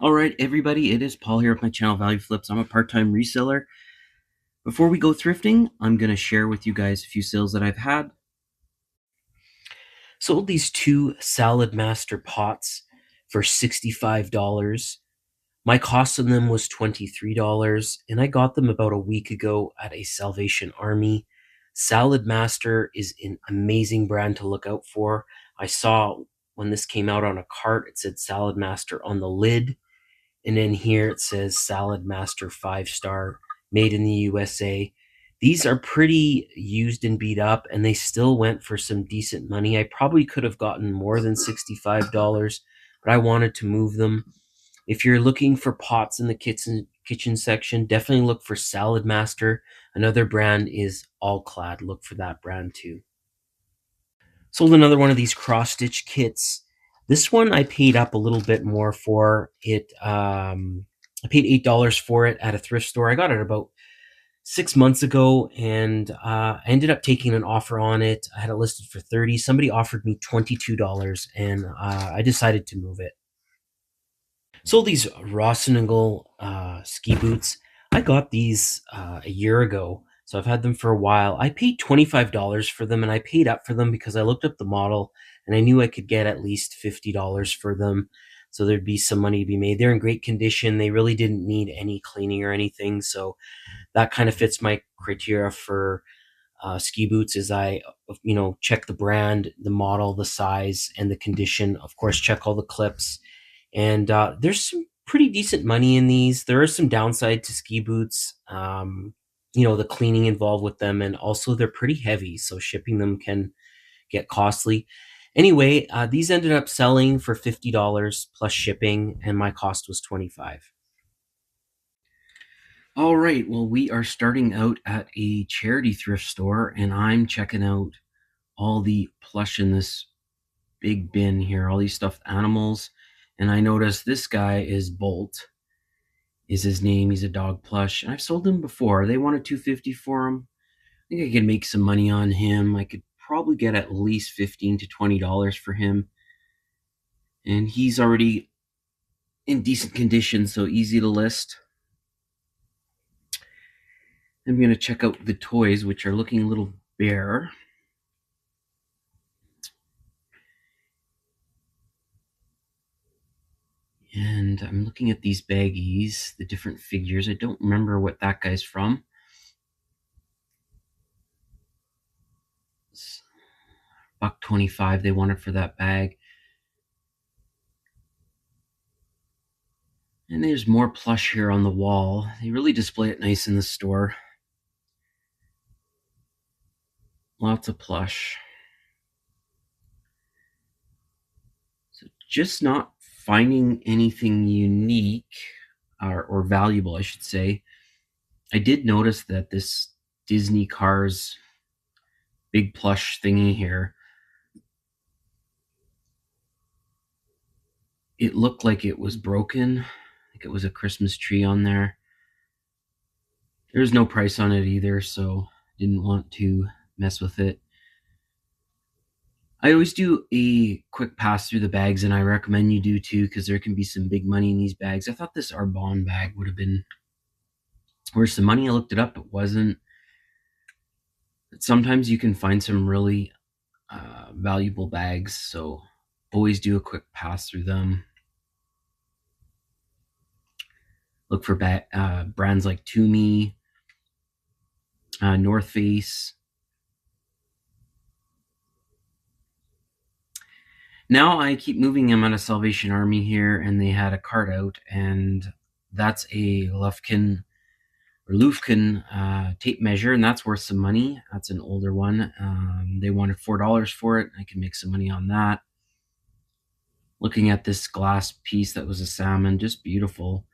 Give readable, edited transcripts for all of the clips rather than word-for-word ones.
All right, everybody, it is Paul here with my channel Value Flips. I'm a part-time reseller. Before we go thrifting, I'm going to share with you guys a few sales that I've had. Sold these two Salad Master pots for $65. My cost on them was $23, and I got them about a week ago at a Salvation Army. Salad Master is an amazing brand to look out for. I saw when this came out on a cart, it said Salad Master on the lid. And then here it says Salad Master 5-star, made in the USA. These are pretty used and beat up, and they still went for some decent money. I probably could have gotten more than $65, but I wanted to move them. If you're looking for pots in the kitchen section, definitely look for Salad Master. Another brand is All Clad. Look for that brand too. Sold another one of these cross-stitch kits. This one I paid up a little bit more for it. I paid $8 for it at a thrift store. I got it about 6 months ago, and I ended up taking an offer on it. I had it listed for $30. Somebody offered me $22, and I decided to move it. Sold these Rossignol ski boots. I got these a year ago, so I've had them for a while. I paid $25 for them, and I paid up for them because I looked up the model, and I knew I could get at least $50 for them, so there'd be some money to be made. They're in great condition. They really didn't need any cleaning or anything, so that kind of fits my criteria for ski boots. Is I check the brand, the model, the size, and the condition. Of course, check all the clips. And there's some pretty decent money in these. There is some downside to ski boots, the cleaning involved with them, and also they're pretty heavy, so shipping them can get costly. Anyway, these ended up selling for $50 plus shipping, and my cost was $25. All right, well, we are starting out at a charity thrift store, and I'm checking out all the plush in this big bin here, all these stuffed animals. And I noticed this guy is Bolt, is his name. He's a dog plush. And I've sold him before. They wanted $250 for him. I think I could make some money on him. I could probably get at least $15 to $20 for him. And he's already in decent condition, so easy to list. I'm going to check out the toys, which are looking a little bare. And I'm looking at these baggies, the different figures. I don't remember what that guy's from. $1.25 they wanted for that bag. And there's more plush here on the wall. They really display it nice in the store. Lots of plush. So just not finding anything unique or valuable, I should say. I did notice that this Disney Cars big plush thingy here, it looked like it was broken. I think it was a Christmas tree on there. There's no price on it either, so didn't want to mess with it. I always do a quick pass through the bags, and I recommend you do too, because there can be some big money in these bags. I thought this Arbonne bag would have been worth some money. I looked it up, it wasn't. But sometimes you can find some really valuable bags, so always do a quick pass through them. Look for brands like Tumi, North Face. Now I keep moving them out of Salvation Army here, and they had a cart out, and that's a Lufkin tape measure, and that's worth some money. That's an older one. They wanted $4 for it. I can make some money on that. Looking at this glass piece that was a salmon, just beautiful.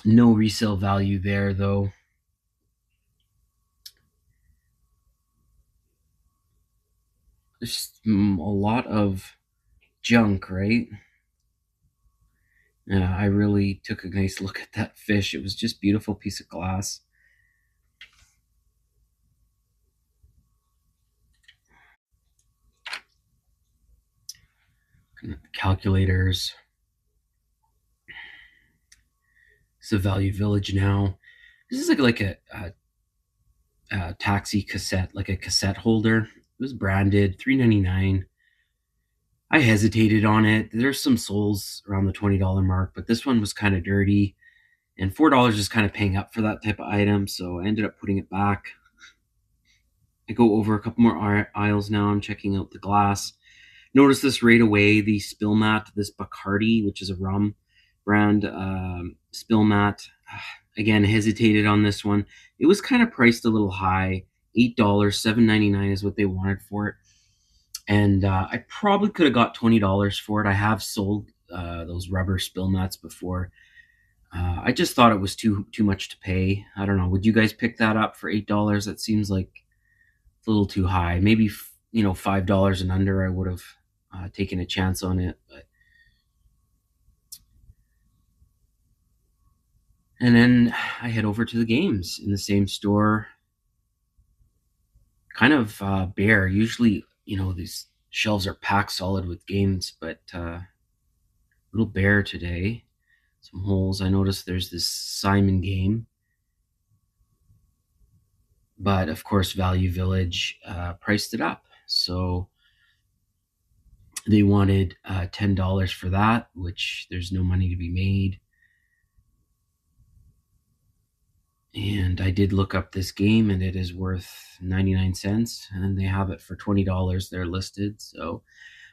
No resale value there, though. There's a lot of junk, right? Yeah, I really took a nice look at that fish. It was just a beautiful piece of glass. Calculators. It's a Value Village now. This is like a taxi cassette, like a cassette holder. It was branded $3.99. I hesitated on it. There's some soles around the $20 mark, but this one was kind of dirty, and $4 is kind of paying up for that type of item, so I ended up putting it back. I go over a couple more aisles now. I'm checking out the glass. Notice this right away, the spill mat, this Bacardi, which is a rum brand spill mat. Again, hesitated on this one. It was kind of priced a little high. $8, $7.99 is what they wanted for it. And I probably could have got $20 for it. I have sold those rubber spill mats before. I just thought it was too much to pay. I don't know. Would you guys pick that up for $8? That seems like a little too high. Maybe $5 and under, I would have taken a chance on it. And then I head over to the games in the same store. Kind of bare. Usually, these shelves are packed solid with games, but a little bare today. Some holes. I noticed there's this Simon game. But of course, Value Village priced it up. So they wanted $10 for that, which there's no money to be made. And I did look up this game, and it is worth 99 cents, and they have it for $20. They're listed. So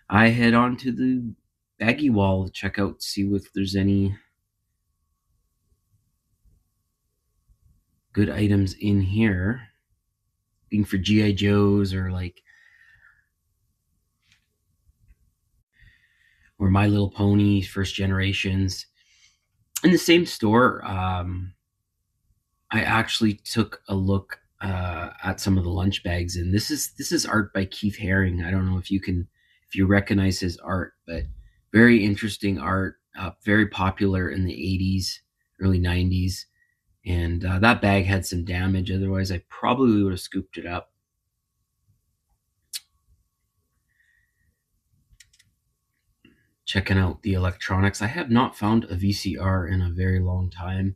I head on to the baggy wall to check out, see if there's any good items in here. Looking for G.I. Joes or My Little Pony, first generations. In the same store, I actually took a look at some of the lunch bags, and this is art by Keith Haring. I don't know if you recognize his art, but very interesting art, very popular in the 80s, early 90s. And that bag had some damage. Otherwise, I probably would have scooped it up. Checking out the electronics. I have not found a VCR in a very long time.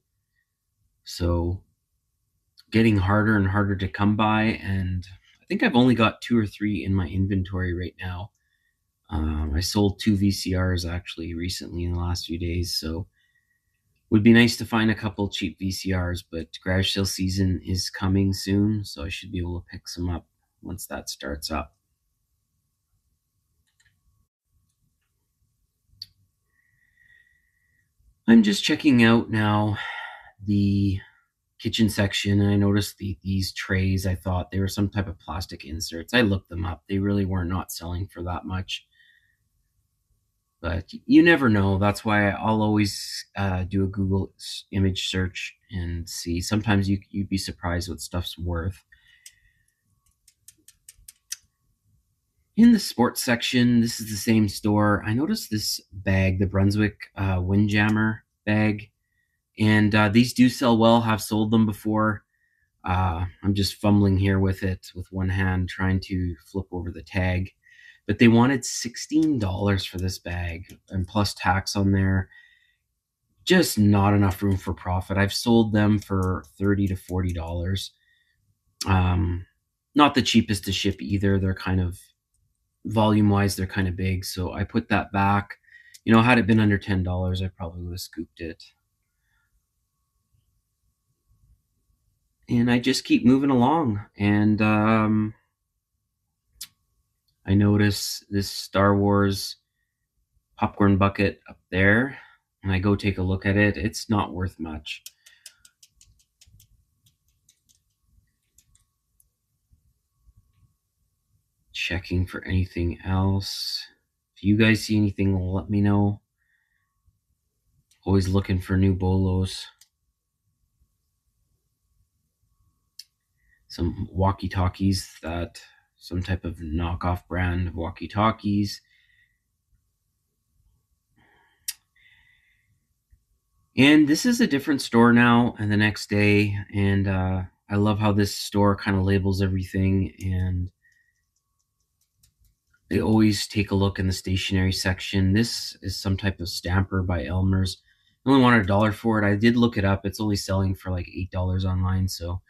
So getting harder and harder to come by, and I think I've only got 2 or 3 in my inventory right now. I sold 2 VCRs actually recently in the last few days, so would be nice to find a couple cheap VCRs, but garage sale season is coming soon, so I should be able to pick some up once that starts up. I'm just checking out now the kitchen section, and I noticed these trays. I thought they were some type of plastic inserts. I looked them up. They really were not selling for that much. But you never know. That's why I'll always do a Google image search and see. Sometimes you'd be surprised what stuff's worth. In the sports section, this is the same store. I noticed this bag, the Brunswick Windjammer bag, and these do sell well. Have sold them before. I'm just fumbling here with it with one hand, trying to flip over the tag. But they wanted $16 for this bag, and plus tax on there. Just not enough room for profit. I've sold them for $30 to $40. Not the cheapest to ship either. They're kind of, volume-wise, they're kind of big. So I put that back. Had it been under $10, I probably would have scooped it. And I just keep moving along. And I notice this Star Wars popcorn bucket up there, and I go take a look at it. It's not worth much. Checking for anything else. If you guys see anything, let me know. Always looking for new bolos. Some walkie-talkies, that some type of knockoff brand of walkie-talkies. And this is a different store now, and the next day, and I love how this store kind of labels everything, and they always take a look in the stationery section. This is some type of stamper by Elmer's. I only wanted $1 for it. I did look it up. It's only selling for like $8 online, so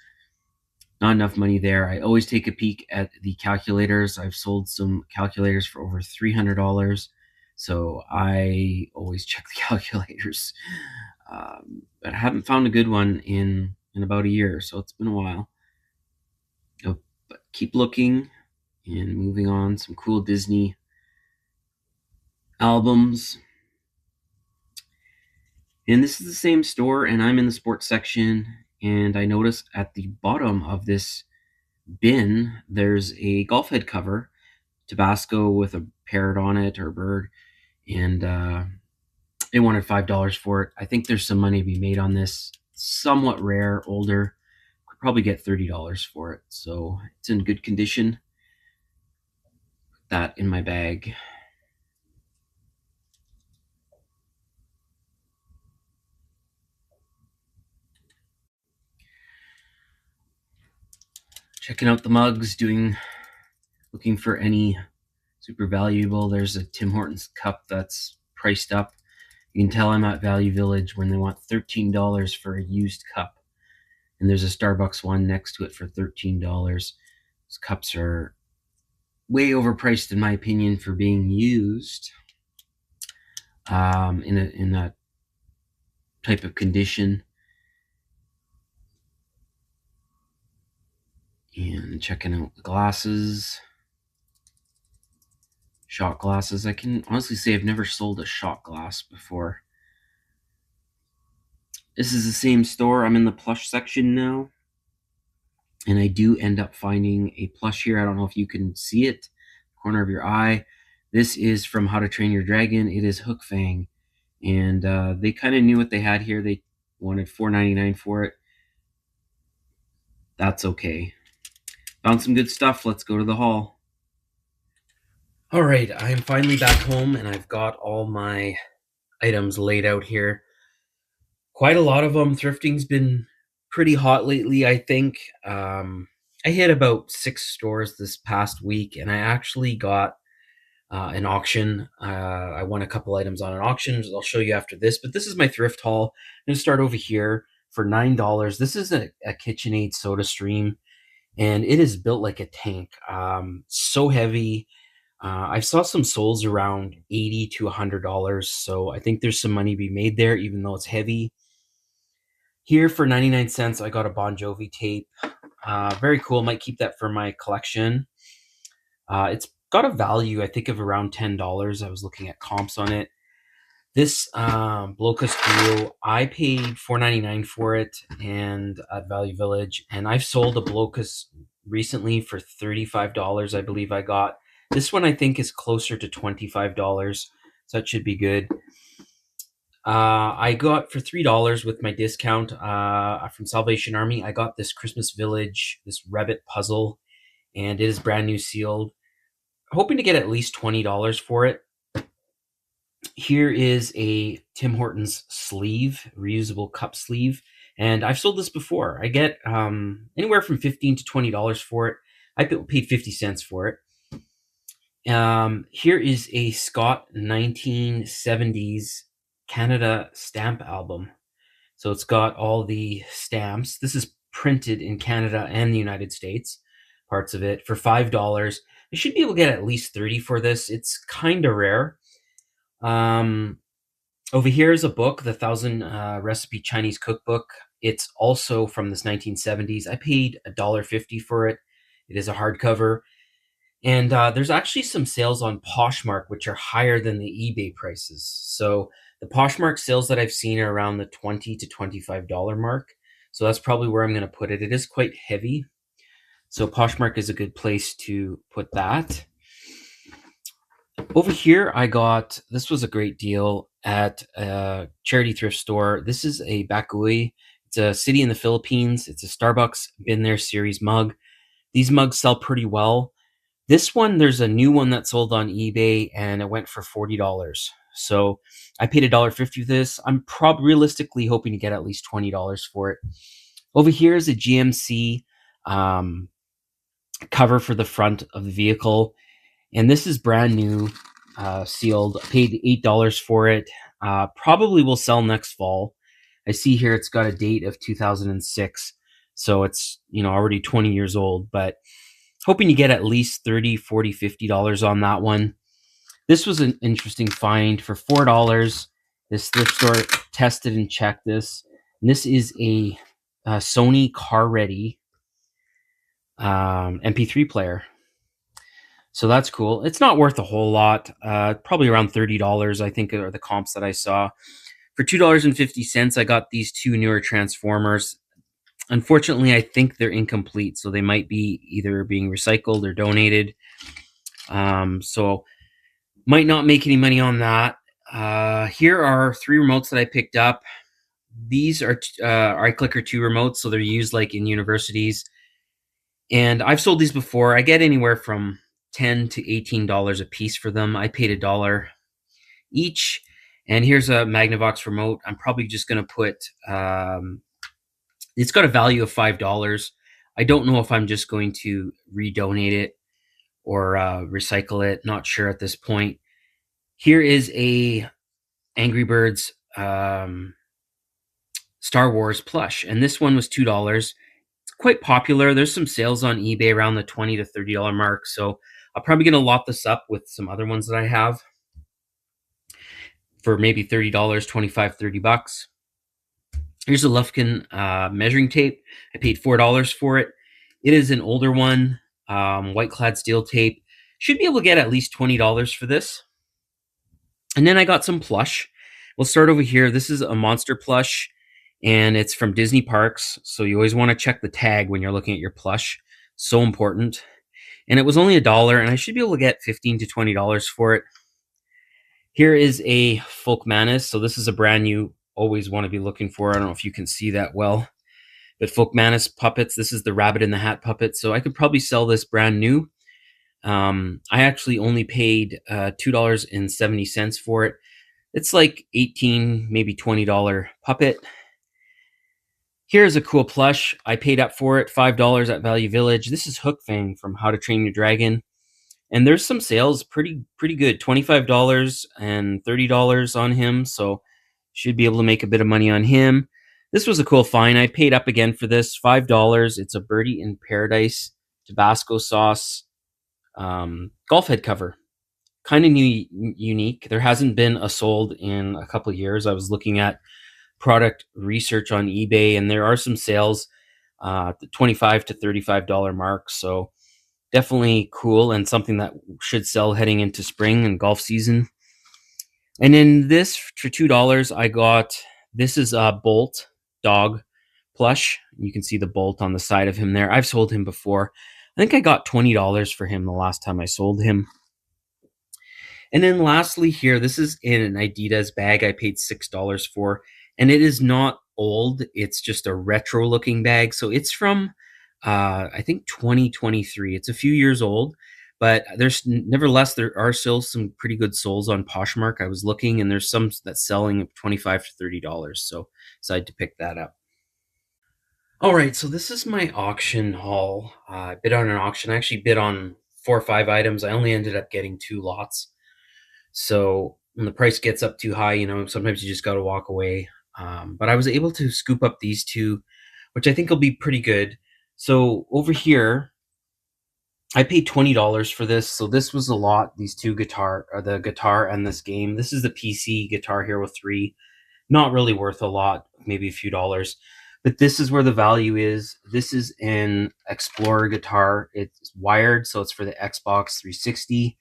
not enough money there. I always take a peek at the calculators. I've sold some calculators for over $300, so I always check the calculators. But I haven't found a good one in about a year, so it's been a while. But keep looking and moving on. Some cool Disney albums. And this is the same store, and I'm in the sports section, and I noticed at the bottom of this bin, there's a golf head cover, Tabasco with a parrot on it or a bird, and they wanted $5 for it. I think there's some money to be made on this. Somewhat rare, older. Could probably get $30 for it, so it's in good condition. Put that in my bag. Checking out the mugs, looking for any super valuable. There's a Tim Hortons cup that's priced up. You can tell I'm at Value Village when they want $13 for a used cup. And there's a Starbucks one next to it for $13. Those cups are way overpriced in my opinion for being used in a type of condition. And checking out the glasses. Shot glasses. I can honestly say I've never sold a shot glass before. This is the same store. I'm in the plush section now. And I do end up finding a plush here. I don't know if you can see it, corner of your eye. This is from How to Train Your Dragon. It is Hook Fang. And they kind of knew what they had here. They wanted $4.99 for it. That's okay. Found some good stuff. Let's go to the haul. All right, I am finally back home, and I've got all my items laid out here. Quite a lot of them. Thrifting's been pretty hot lately, I think. I hit about 6 stores this past week, and I actually got an auction. I won a couple items on an auction. I'll show you after this, but this is my thrift haul. I'm going to start over here for $9. This is a KitchenAid Soda Stream, and it is built like a tank. So heavy. I saw some souls around $80 to $100, so I think there's some money to be made there, even though it's heavy. Here for 99 cents, I got a Bon Jovi tape. Very cool. Might keep that for my collection. It's got a value, I think, of around $10. I was looking at comps on it. This Blocus Duo, I paid $4.99 for it, and at Value Village, and I've sold a Blocus recently for $35. I believe I got this one. I think is closer to $25, so that should be good. I got for $3 with my discount from Salvation Army. I got this Christmas Village, this Rabbit puzzle, and it is brand new sealed. Hoping to get at least $20 for it. Here is a Tim Hortons sleeve, reusable cup sleeve, and I've sold this before. I get anywhere from $15 to $20 for it. I paid 50 cents for it. Here is a Scott 1970s Canada stamp album. So it's got all the stamps. This is printed in Canada and the United States, parts of it, for $5. I should be able to get at least 30 for this. It's kind of rare. Over here is a book, the 1,000 Recipe Chinese Cookbook. It's also from this 1970s. I paid $1.50 for it. It is a hardcover. And there's actually some sales on Poshmark, which are higher than the eBay prices. So the Poshmark sales that I've seen are around the $20 to $25 mark. So that's probably where I'm going to put it. It is quite heavy. So Poshmark is a good place to put that. Over here, this was a great deal at a charity thrift store. This is a Bakuy. It's a city in the Philippines. It's a Starbucks Been There series mug. These mugs sell pretty well. This one, there's a new one that sold on eBay, and it went for $40. So I paid $1.50 for this. I'm realistically hoping to get at least $20 for it. Over here is a GMC cover for the front of the vehicle. And this is brand new, sealed. I paid $8 for it. Probably will sell next fall. I see here it's got a date of 2006, so it's already 20 years old, but hoping to get at least 30, 40, $50 on that one. This was an interesting find for $4. This thrift store tested and checked this. And this is a Sony Car Ready MP3 player. So that's cool. It's not worth a whole lot. Probably around $30, I think, are the comps that I saw. For $2.50, I got these two newer transformers. Unfortunately, I think they're incomplete, so they might be either being recycled or donated. So might not make any money on that. Here are 3 remotes that I picked up. These are iClicker 2 remotes, so they're used like in universities. And I've sold these before. I get anywhere from $10 to $18 a piece for them. I paid $1 each. And here's a Magnavox remote. I'm probably just going to put, it's got a value of $5. I don't know if I'm just going to redonate it or recycle it. Not sure at this point. Here is a Angry Birds Star Wars plush, and this one was $2. It's quite popular. There's some sales on eBay around the $20 to $30 mark, so I'm probably going to lot this up with some other ones that I have for maybe $30, 25, $30. Here's a Lufkin measuring tape. I paid $4 for it. It is an older one, white clad steel tape. Should be able to get at least $20 for this. And then I got some plush. We'll start over here. This is a monster plush, and it's from Disney Parks. So you always want to check the tag when you're looking at your plush. So important. And it was only $1, and I should be able to get $15 to $20 for it. Here is a Folkmanis. So this is a brand new, always want to be looking for. I don't know if you can see that well. But Folkmanis puppets. This is the Rabbit in the Hat puppet. So I could probably sell this brand new. I actually only paid $2.70 for it. It's like $18, maybe $20 puppet. Here's a cool plush. I paid up for it, $5 at Value Village. This is Hook Fang from How to Train Your Dragon. And there's some sales, pretty good, $25 and $30 on him. So should be able to make a bit of money on him. This was a cool find. I paid up again for this, $5. It's a Birdie in Paradise Tabasco sauce golf head cover. Kind of unique. There hasn't been a sold in a couple of years. I was looking at product research on eBay, and there are some sales at the $25 to $35 mark. So definitely cool and something that should sell heading into spring and golf season. And in this for $2, I got, this is a Bolt dog plush. You can see the bolt on the side of him there. I've sold him before. I think I got $20 for him the last time I sold him. And then lastly here, this is in an Adidas bag I paid $6 for. And it is not old. It's just a retro looking bag. So it's from, I think 2023. It's a few years old, but nevertheless, there are still some pretty good soles on Poshmark. I was looking, and there's some that's selling at $25 to $30. So decided to pick that up. All right, so this is my auction haul. I bid on an auction. I actually bid on 4 or 5 items. I only ended up getting 2 lots. So when the price gets up too high, sometimes you just got to walk away. But I was able to scoop up these 2, which I think will be pretty good. So over here, I paid $20 for this. So this was a lot. These 2 the guitar and this game. This is the PC Guitar Hero 3. Not really worth a lot, maybe a few dollars. But this is where the value is. This is an Explorer guitar. It's wired, so it's for the Xbox 360.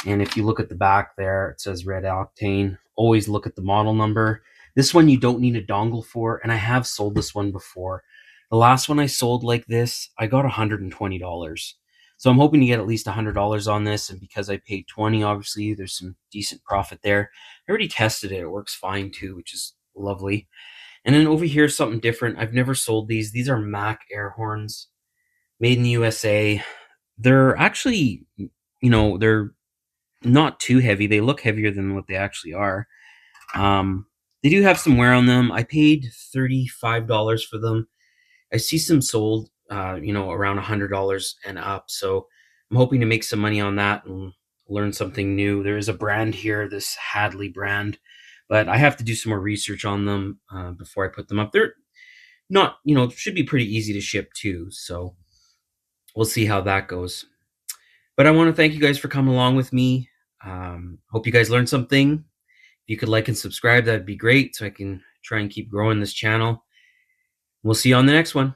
And if you look at the back there, it says Red Octane. Always look at the model number. This one you don't need a dongle for, and I have sold this one before. The last one I sold like this, I got $120. So I'm hoping to get at least $100 on this, and because I paid $20, obviously there's some decent profit there. I already tested it. It works fine too, which is lovely. And then over here, something different. I've never sold these. These are Mac air horns, made in the USA. They're actually, they're not too heavy. They look heavier than what they actually are. They do have some wear on them. I paid $35 for them. I see some sold, around $100 and up. So I'm hoping to make some money on that and learn something new. There is a brand here, this Hadley brand, but I have to do some more research on them before I put them up. They're not, should be pretty easy to ship too. So we'll see how that goes. But I want to thank you guys for coming along with me. Hope you guys learned something. If you could like and subscribe, that'd be great so I can try and keep growing this channel. We'll see you on the next one.